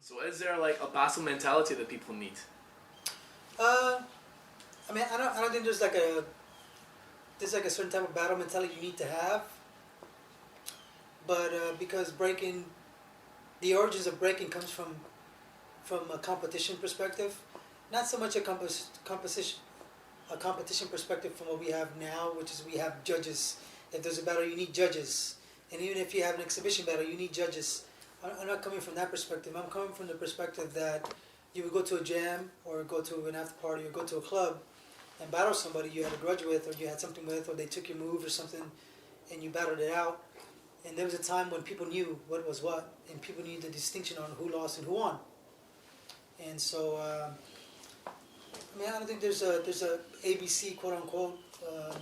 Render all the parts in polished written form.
So is there like a battle mentality that people need? Uh, I mean, I don't think there's like a certain type of battle mentality you need to have, but because breaking, the origins of breaking comes from a competition perspective, not so much a competition perspective from what we have now, which is we have judges. If there's a battle, you need judges, and even if you have an exhibition battle, you need judges. I'm not coming from that perspective. I'm coming from the perspective that you would go to a jam or go to an after party or go to a club and battle somebody you had a grudge with or you had something with or they took your move or something and you battled it out. And there was a time when people knew what was what and people knew the distinction on who lost and who won. And so, I mean, I don't think there's a ABC quote unquote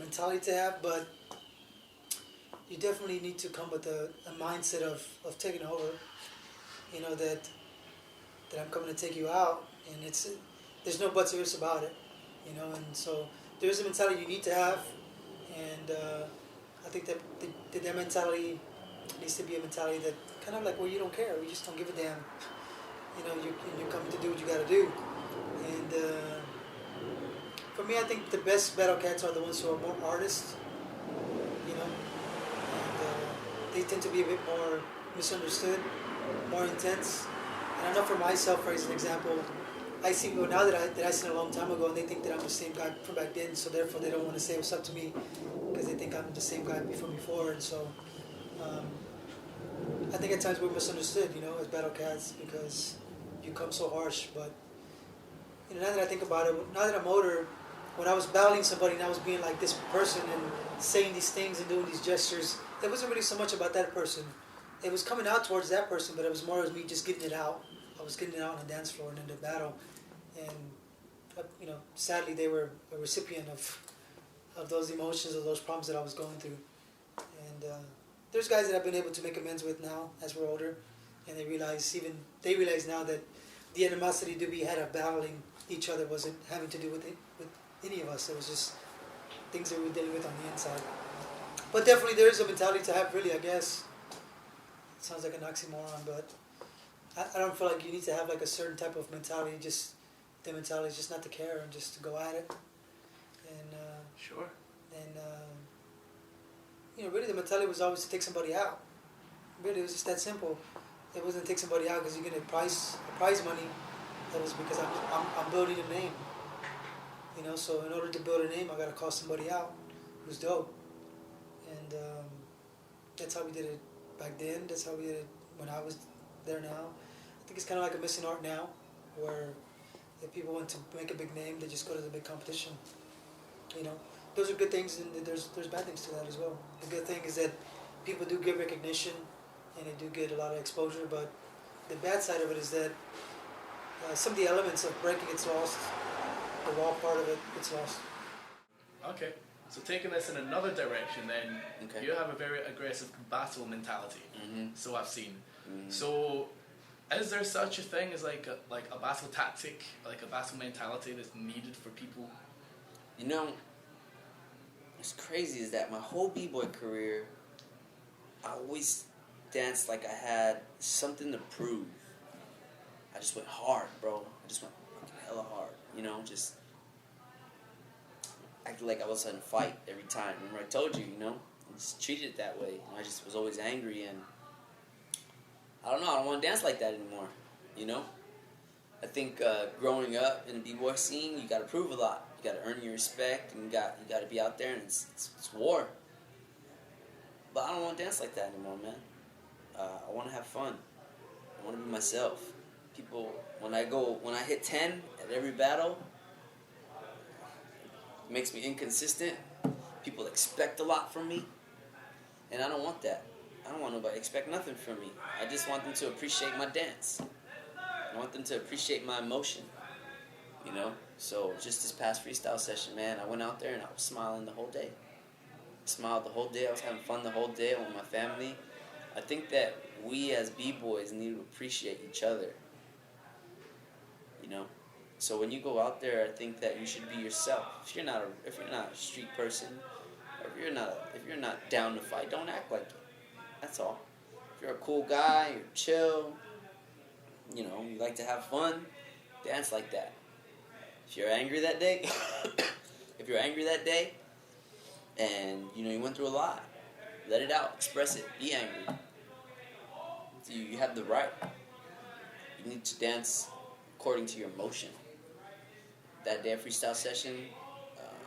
mentality to have, but you definitely need to come with a mindset of taking over. You know that I'm coming to take you out, and there's no buts or ifs about it. You know, and so there's a mentality you need to have, and I think that mentality needs to be a mentality that kind of like where you don't care, you just don't give a damn. You know, you're coming to do what you got to do, and for me, I think the best battle cats are the ones who are more artists. You know, and they tend to be a bit more misunderstood, more intense. And I know for myself, for example, I see people now that I seen a long time ago, and they think that I'm the same guy from back then. So therefore, they don't want to say what's up to me because they think I'm the same guy from before. And so, um, I think at times we're misunderstood, you know, as battle cats because you come so harsh. But you know, now that I think about it, now that I'm older, when I was battling somebody and I was being like this person and saying these things and doing these gestures, it wasn't really so much about that person. It was coming out towards that person, but it was more as me just getting it out. I was getting it out on the dance floor and in the battle, and you know, sadly they were a recipient of those emotions, of those problems that I was going through. And there's guys that I've been able to make amends with now as we're older, and they realize now that the animosity that we had of battling each other wasn't having to do with any of us. It was just things that we were dealing with on the inside. But definitely there is a mentality to have, really, I guess. It sounds like an oxymoron, but I don't feel like you need to have like a certain type of mentality. Just the mentality is just not to care and just to go at it. And Sure. and you know, really the mentality was always to take somebody out. Really, it was just that simple. It wasn't to take somebody out because you get a prize money. That was because I'm building a name. You know, so in order to build a name, I gotta call somebody out who's dope. And that's how we did it back then. That's how we did it when I was there now. I think it's kind of like a missing art now, where if people want to make a big name, they just go to the big competition. You know, those are good things, and there's bad things to that as well. The good thing is that people do get recognition, and they do get a lot of exposure. But the bad side of it is that some of the elements of breaking gets lost. The raw part of it gets lost. Okay. So taking this in another direction, then Okay. you have a very aggressive battle mentality. Mm-hmm. So I've seen. Mm-hmm. So, is there such a thing as like a battle tactic, like a battle mentality that's needed for people? You know, what's crazy is that my whole b-boy career, I always danced like I had something to prove. I just went hard, bro. I just went fucking hella hard. You know, just acted like I was in a fight every time. Remember I told you, you know? I just treated it that way. I just was always angry, and I don't know, I don't want to dance like that anymore, you know? I think growing up in the b-boy scene, you got to prove a lot. You got to earn your respect, and you got to be out there, and it's war. But I don't want to dance like that anymore, man. I want to have fun. I want to be myself. People, when I hit 10 at every battle, it makes me inconsistent. People expect a lot from me, and I don't want that. I don't want nobody to expect nothing from me. I just want them to appreciate my dance. I want them to appreciate my emotion, you know? So just this past freestyle session, man, I went out there and I was smiling the whole day. I smiled the whole day. I was having fun the whole day with my family. I think that we as b-boys need to appreciate each other, you know? So when you go out there, I think that you should be yourself. If you're not a street person, or if you're not down to fight, don't act like it. That's all. If you're a cool guy, you're chill, you know, you like to have fun, dance like that. If you're angry that day, and you know you went through a lot, let it out, express it, be angry. You have the right. You need to dance according to your emotion. That day freestyle session,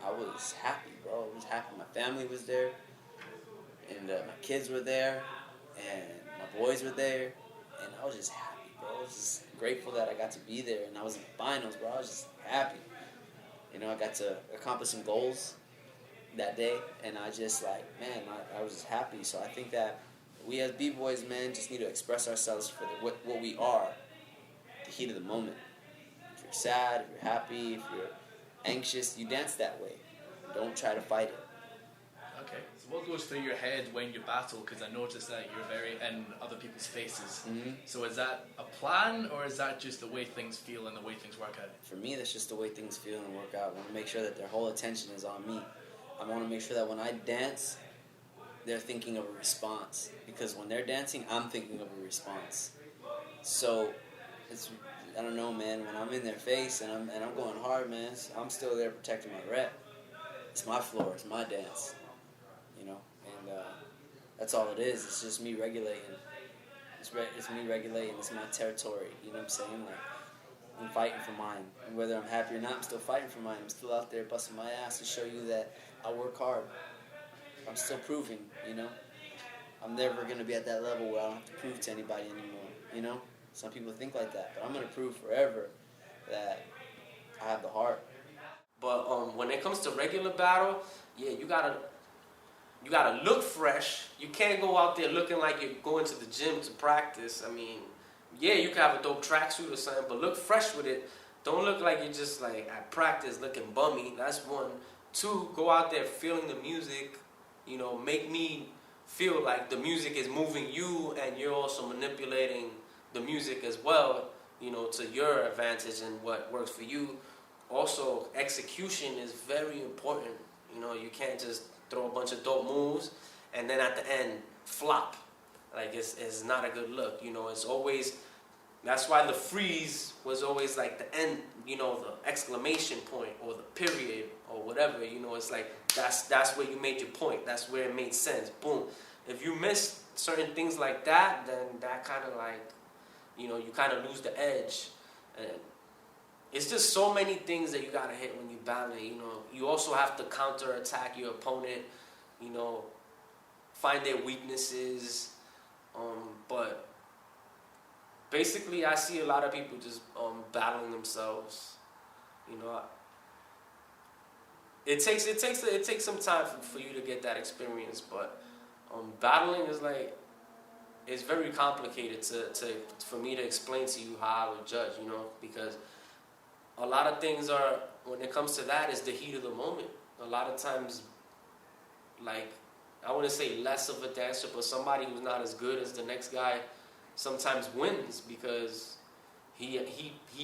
I was happy, bro. I was happy. My family was there, and my kids were there, and my boys were there, and I was just happy, bro. I was just grateful that I got to be there, and I was in finals, bro. I was just happy. You know, I got to accomplish some goals that day, and I just like, man, I was just happy. So I think that we as b-boys, man, just need to express ourselves for what we are, the heat of the moment. If you're sad, if you're happy, if you're anxious, you dance that way. Don't try to fight it. Okay, so what goes through your head when you battle? Because I noticed that you're very in other people's faces. Mm-hmm. So is that a plan, or is that just the way things feel and the way things work out? For me, that's just the way things feel and work out. I want to make sure that their whole attention is on me. I want to make sure that when I dance, they're thinking of a response. Because when they're dancing, I'm thinking of a response. So, it's, I don't know, man, when I'm in their face and I'm going hard, man, I'm still there protecting my rep. It's my floor, it's my dance, you know, and that's all it is. It's just me regulating. It's me regulating. It's my territory. You know what I'm saying? Like, I'm fighting for mine, and whether I'm happy or not, I'm still fighting for mine. I'm still out there busting my ass to show you that I work hard. I'm still proving. You know, I'm never gonna be at that level where I don't have to prove to anybody anymore. You know, some people think like that, but I'm gonna prove forever that I have the heart. But when it comes to regular battle, yeah, you gotta look fresh. You can't go out there looking like you're going to the gym to practice. I mean, yeah, you can have a dope tracksuit or something, but look fresh with it. Don't look like you're just like at practice looking bummy. That's one. Two, go out there feeling the music. You know, make me feel like the music is moving you, and you're also manipulating the music as well. You know, to your advantage and what works for you. Also, execution is very important. You know, you can't just throw a bunch of dope moves and then at the end flop. Like, it's not a good look. You know, it's always, that's why the freeze was always like the end, you know, the exclamation point or the period or whatever. You know, it's like that's where you made your point. That's where it made sense. Boom. If you miss certain things like that, then that kind of like, you know, you kind of lose the edge. And it's just so many things that you gotta hit when you battle. You know, you also have to counter-attack your opponent. You know, find their weaknesses. But basically, I see a lot of people just battling themselves. You know, it takes some time for you to get that experience. But battling is like, it's very complicated for me to explain to you how I would judge. You know, because a lot of things are, when it comes to that, is the heat of the moment. A lot of times, like, I wouldn't say less of a dancer, but somebody who's not as good as the next guy sometimes wins because he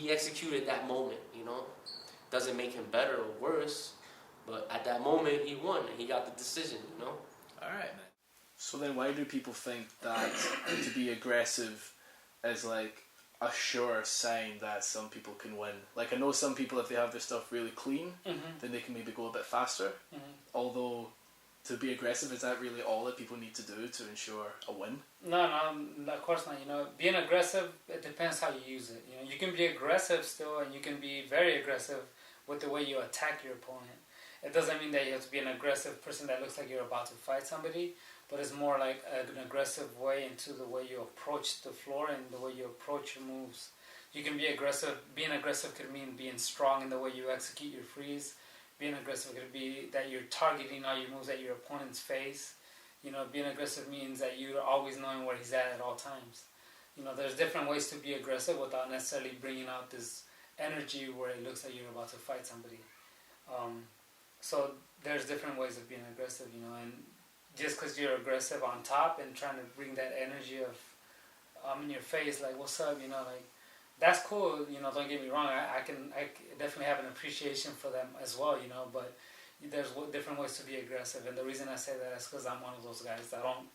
executed that moment, you know. Doesn't make him better or worse, but at that moment he won and he got the decision, you know. All right, man. So then why do people think that to be aggressive is like a sure sign that some people can win? Like, I know some people, if they have their stuff really clean, then they can maybe go a bit faster. Although, to be aggressive, is that really all that people need to do to ensure a win? No, of course not. You know, being aggressive, it depends how you use it. You know, you can be aggressive still, and you can be very aggressive with the way you attack your opponent. It doesn't mean that you have to be an aggressive person that looks like you're about to fight somebody, but it's more like an aggressive way into the way you approach the floor and the way you approach your moves. You can be aggressive. Being aggressive could mean being strong in the way you execute your freeze. Being aggressive could be that you're targeting all your moves at your opponent's face. You know, being aggressive means that you're always knowing where he's at all times. You know, there's different ways to be aggressive without necessarily bringing out this energy where it looks like you're about to fight somebody. So there's different ways of being aggressive, you know, and just because you're aggressive on top and trying to bring that energy of in your face, like, what's up, you know, like, that's cool, you know, don't get me wrong, I definitely have an appreciation for them as well, you know, but there's different ways to be aggressive, and the reason I say that is because I'm one of those guys that don't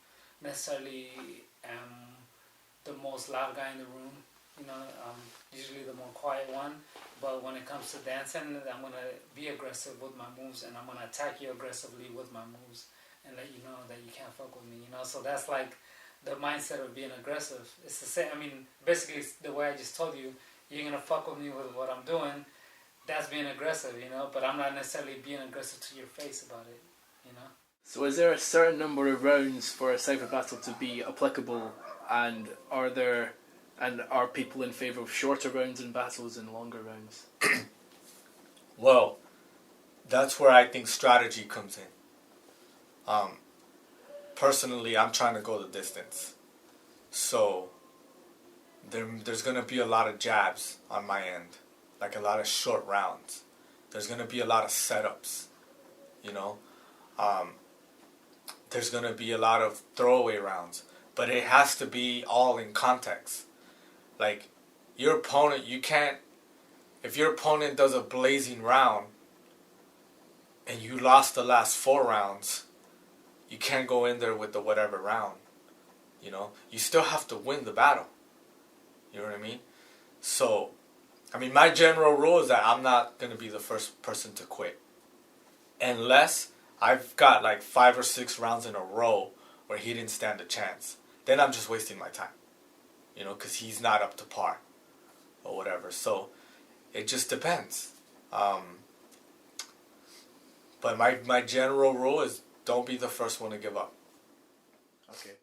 necessarily am the most loud guy in the room. You know, usually the more quiet one. But when it comes to dancing, I'm gonna be aggressive with my moves, and I'm gonna attack you aggressively with my moves, and let you know that you can't fuck with me. You know, so that's like the mindset of being aggressive. It's the same. I mean, basically, it's the way I just told you, you're gonna fuck with me with what I'm doing. That's being aggressive, you know. But I'm not necessarily being aggressive to your face about it, you know. So is there a certain number of rounds for a cypher battle to be applicable, and are people in favour of shorter rounds in battles and longer rounds? Well, that's where I think strategy comes in. Personally, I'm trying to go the distance. So there's going to be a lot of jabs on my end, like a lot of short rounds. There's going to be a lot of setups, you know. There's going to be a lot of throwaway rounds, but it has to be all in context. Like, your opponent, if your opponent does a blazing round and you lost the last 4 rounds, you can't go in there with the whatever round, you know. You still have to win the battle, you know what I mean? So, I mean, my general rule is that I'm not going to be the first person to quit. Unless I've got like 5 or 6 rounds in a row where he didn't stand a chance. Then I'm just wasting my time, you know, because he's not up to par or whatever. So, it just depends. But my general rule is don't be the first one to give up. Okay.